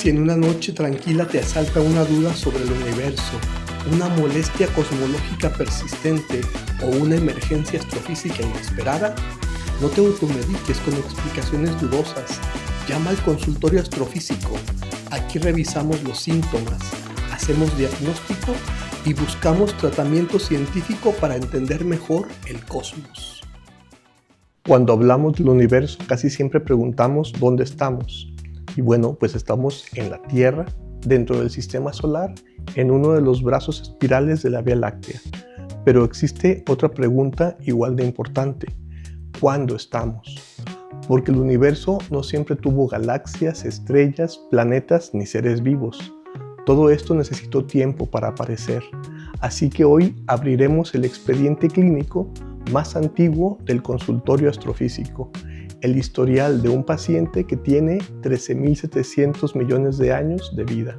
Si en una noche tranquila te asalta una duda sobre el universo, una molestia cosmológica persistente o una emergencia astrofísica inesperada, no te automediques con explicaciones dudosas. Llama al consultorio astrofísico. Aquí revisamos los síntomas, hacemos diagnóstico y buscamos tratamiento científico para entender mejor el cosmos. Cuando hablamos del universo, casi siempre preguntamos dónde estamos. Y bueno, pues estamos en la Tierra, dentro del sistema solar, en uno de los brazos espirales de la Vía Láctea. Pero existe otra pregunta igual de importante. ¿Cuándo estamos? Porque el universo no siempre tuvo galaxias, estrellas, planetas ni seres vivos. Todo esto necesitó tiempo para aparecer. Así que hoy abriremos el expediente clínico más antiguo del consultorio astrofísico, el historial de un paciente que tiene 13.700 millones de años de vida.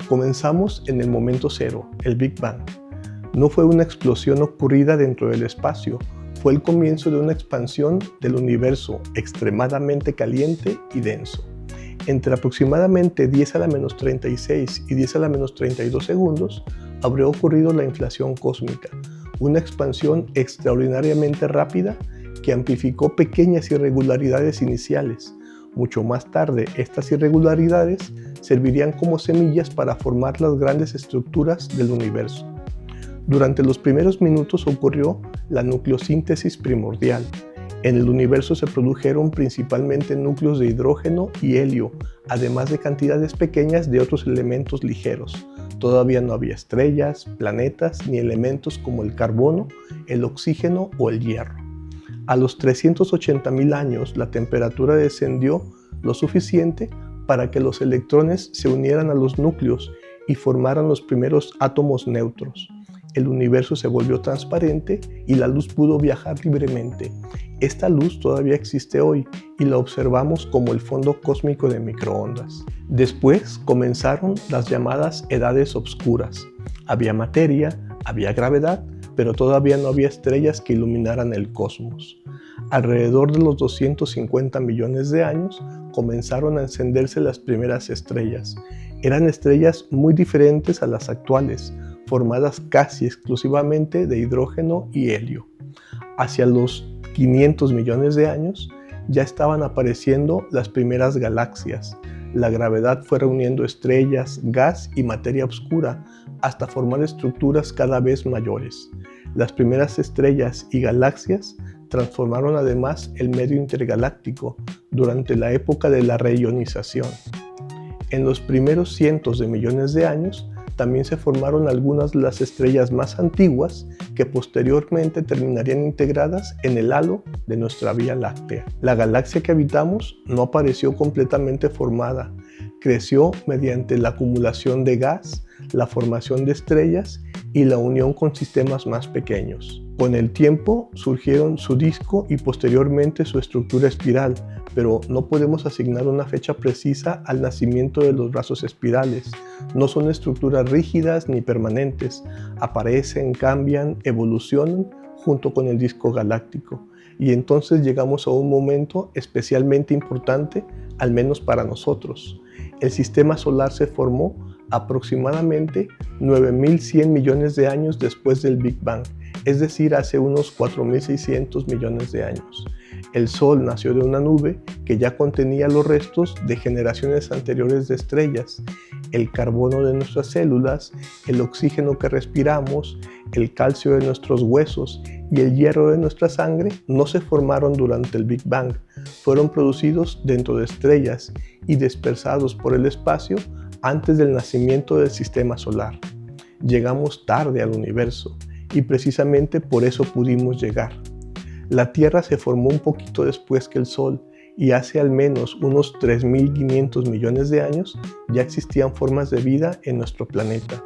Comenzamos en el momento cero, el Big Bang. No fue una explosión ocurrida dentro del espacio, fue el comienzo de una expansión del universo extremadamente caliente y denso. Entre aproximadamente 10 a la menos 36 y 10 a la menos 32 segundos, habría ocurrido la inflación cósmica, una expansión extraordinariamente rápida que amplificó pequeñas irregularidades iniciales. Mucho más tarde, estas irregularidades servirían como semillas para formar las grandes estructuras del universo. Durante los primeros minutos ocurrió la nucleosíntesis primordial. En el universo se produjeron principalmente núcleos de hidrógeno y helio, además de cantidades pequeñas de otros elementos ligeros. Todavía no había estrellas, planetas ni elementos como el carbono, el oxígeno o el hierro. A los 380.000 años, la temperatura descendió lo suficiente para que los electrones se unieran a los núcleos y formaran los primeros átomos neutros. El universo se volvió transparente y la luz pudo viajar libremente. Esta luz todavía existe hoy y la observamos como el fondo cósmico de microondas. Después comenzaron las llamadas edades obscuras. Había materia, había gravedad, pero todavía no había estrellas que iluminaran el cosmos. Alrededor de los 250 millones de años comenzaron a encenderse las primeras estrellas. Eran estrellas muy diferentes a las actuales, formadas casi exclusivamente de hidrógeno y helio. Hacia los 500 millones de años ya estaban apareciendo las primeras galaxias. La gravedad fue reuniendo estrellas, gas y materia oscura hasta formar estructuras cada vez mayores. Las primeras estrellas y galaxias transformaron además el medio intergaláctico durante la época de la reionización. En los primeros cientos de millones de años también se formaron algunas de las estrellas más antiguas que posteriormente terminarían integradas en el halo de nuestra Vía Láctea. La galaxia que habitamos no apareció completamente formada, creció mediante la acumulación de gas, la formación de estrellas y la unión con sistemas más pequeños. Con el tiempo surgieron su disco y posteriormente su estructura espiral, pero no podemos asignar una fecha precisa al nacimiento de los brazos espirales. No son estructuras rígidas ni permanentes, aparecen, cambian, evolucionan junto con el disco galáctico. Y entonces llegamos a un momento especialmente importante, al menos para nosotros. El sistema solar se formó aproximadamente 9.100 millones de años después del Big Bang, es decir, hace unos 4.600 millones de años. El Sol nació de una nube que ya contenía los restos de generaciones anteriores de estrellas, el carbono de nuestras células, el oxígeno que respiramos, el calcio de nuestros huesos y el hierro de nuestra sangre no se formaron durante el Big Bang, fueron producidos dentro de estrellas y dispersados por el espacio antes del nacimiento del sistema solar. Llegamos tarde al universo y precisamente por eso pudimos llegar. La Tierra se formó un poquito después que el Sol y hace al menos unos 3.500 millones de años ya existían formas de vida en nuestro planeta.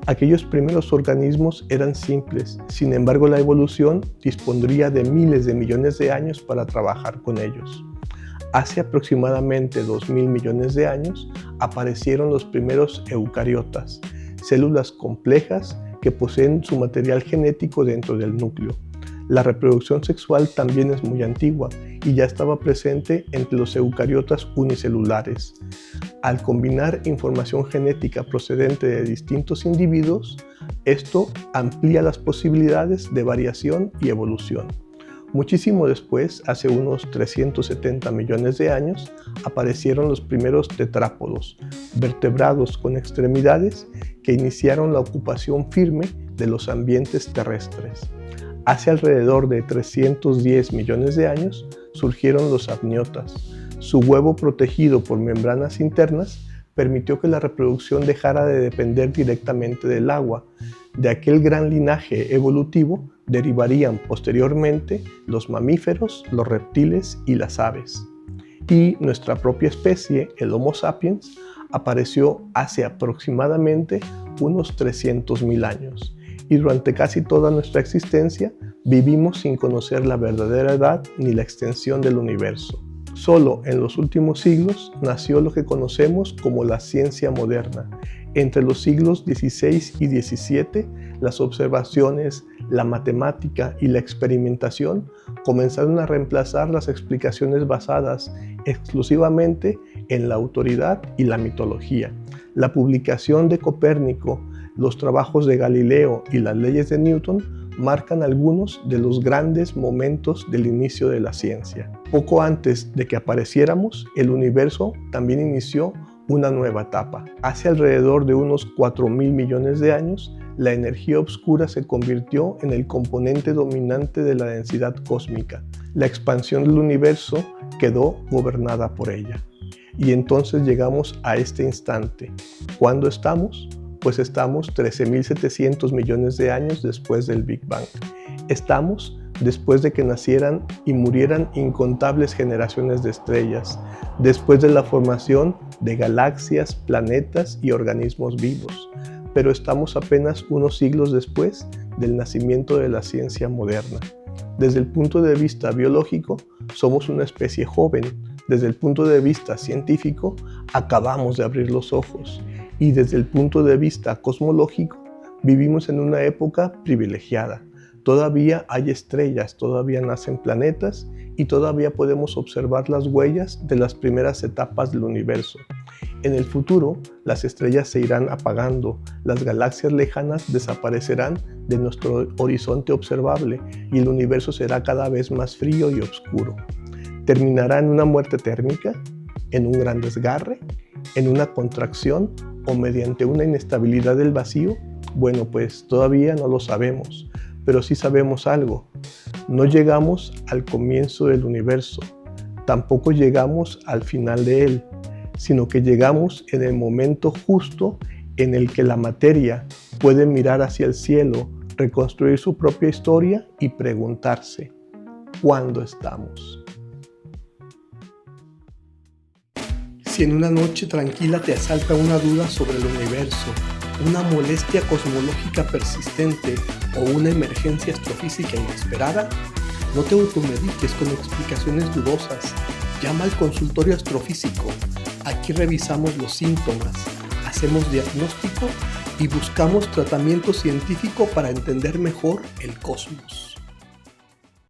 Aquellos primeros organismos eran simples, sin embargo la evolución dispondría de miles de millones de años para trabajar con ellos. Hace aproximadamente 2.000 millones de años aparecieron los primeros eucariotas, células complejas que poseen su material genético dentro del núcleo. La reproducción sexual también es muy antigua y ya estaba presente entre los eucariotas unicelulares. Al combinar información genética procedente de distintos individuos, esto amplía las posibilidades de variación y evolución. Muchísimo después, hace unos 370 millones de años, aparecieron los primeros tetrápodos, vertebrados con extremidades que iniciaron la ocupación firme de los ambientes terrestres. Hace alrededor de 310 millones de años surgieron los amniotas. Su huevo protegido por membranas internas permitió que la reproducción dejara de depender directamente del agua. De aquel gran linaje evolutivo derivarían posteriormente los mamíferos, los reptiles y las aves. Y nuestra propia especie, el Homo sapiens, apareció hace aproximadamente unos 300.000 años. Y durante casi toda nuestra existencia vivimos sin conocer la verdadera edad ni la extensión del universo. Solo en los últimos siglos nació lo que conocemos como la ciencia moderna. Entre los siglos XVI y XVII, las observaciones, la matemática y la experimentación comenzaron a reemplazar las explicaciones basadas exclusivamente en la autoridad y la mitología. La publicación de Copérnico, los trabajos de Galileo y las leyes de Newton marcan algunos de los grandes momentos del inicio de la ciencia. Poco antes de que apareciéramos, el universo también inició una nueva etapa. Hace alrededor de unos 4.000 millones de años, la energía oscura se convirtió en el componente dominante de la densidad cósmica. La expansión del universo quedó gobernada por ella. Y entonces llegamos a este instante. ¿Cuándo estamos? Pues estamos 13.700 millones de años después del Big Bang. Estamos después de que nacieran y murieran incontables generaciones de estrellas, después de la formación de galaxias, planetas y organismos vivos. Pero estamos apenas unos siglos después del nacimiento de la ciencia moderna. Desde el punto de vista biológico, somos una especie joven. Desde el punto de vista científico, acabamos de abrir los ojos. Y desde el punto de vista cosmológico, vivimos en una época privilegiada. Todavía hay estrellas, todavía nacen planetas y todavía podemos observar las huellas de las primeras etapas del universo. En el futuro, las estrellas se irán apagando, las galaxias lejanas desaparecerán de nuestro horizonte observable y el universo será cada vez más frío y oscuro. ¿Terminará en una muerte térmica? ¿En un gran desgarre? ¿En una contracción? ¿O mediante una inestabilidad del vacío? Bueno, pues todavía no lo sabemos, pero sí sabemos algo. No llegamos al comienzo del universo, tampoco llegamos al final de él, sino que llegamos en el momento justo en el que la materia puede mirar hacia el cielo, reconstruir su propia historia y preguntarse, ¿cuándo estamos? Si en una noche tranquila te asalta una duda sobre el universo, una molestia cosmológica persistente o una emergencia astrofísica inesperada, no te automediques con explicaciones dudosas. Llama al consultorio astrofísico. Aquí revisamos los síntomas, hacemos diagnóstico y buscamos tratamiento científico para entender mejor el cosmos.